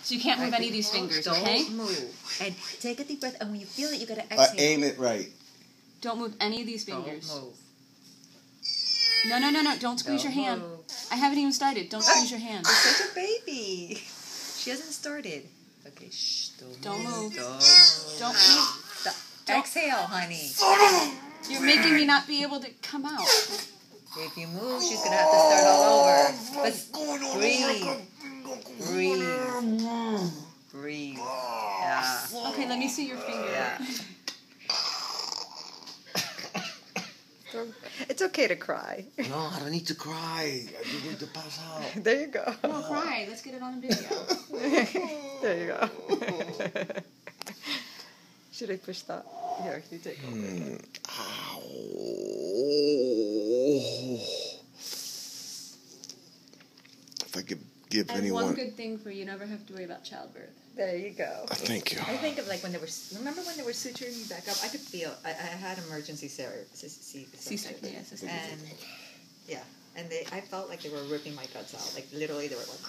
So you can't move any of these fingers, okay? Don't move. And take a deep breath, and when you feel it, you gotta exhale. Aim it right. Don't move any of these fingers. Don't move. No. Don't squeeze your hand. Move. I haven't even started. Don't squeeze your hand. You're such a baby. She hasn't started. Okay, shh. Don't move. Don't move. Don't move. Exhale, honey. You're making me not be able to come out. If you move, she's gonna have to start all over. But breathe. Breathe. Yeah. Okay, let me see your finger. Yeah. It's okay to cry. No, I don't need to cry. I just need to pass out. There you go. Don't cry. Let's get it on video. There you go. Should I push that? Here, you take over. Ow. If I could give And anyone... one good thing for you, never have to worry about childbirth. There you go. Thank you. I think of like when they were. Remember when they were suturing me back up? I could feel. I had emergency C-section. Yes. And yeah, and I felt like they were ripping my guts out. Like literally, they were like.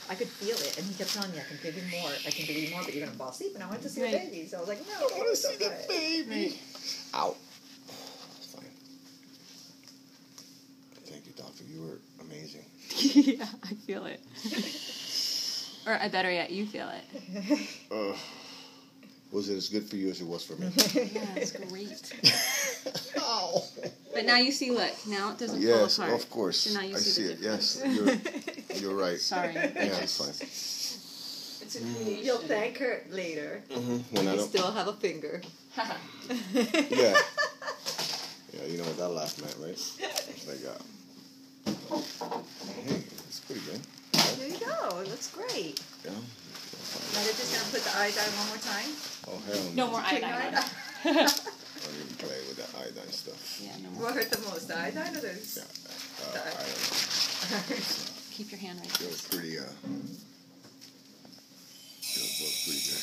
I could feel it, and he kept telling me, "I can give you more. I can give you more, but you're gonna fall asleep." And I went to see the baby, so I was like, "No, I want to see the baby." Right. Ow. Fine. Thank you, doctor. You were amazing. Yeah, I feel it. Or better yet, you feel it. Was it as good for you as it was for me? Yeah, it's great. Ow. But now you see, look, now it doesn't fall Yes, apart. of course. So now you I see the it. difference. Yes, you're right. Sorry. Yeah, it's fine. You'll thank her later. When I You don't. still have a finger. Yeah. Yeah, you know what that laugh meant, right? It's like, hey, it's pretty good. There you go. It looks great. Yeah. Now they're just gonna put the iodine one more time. Oh hell No no! more iodine. I don't even play with that iodine stuff. Yeah, no more. What hurt the most, the iodine or the? Yeah, The I don't know. Keep your hand right Feels pretty. Feels pretty good.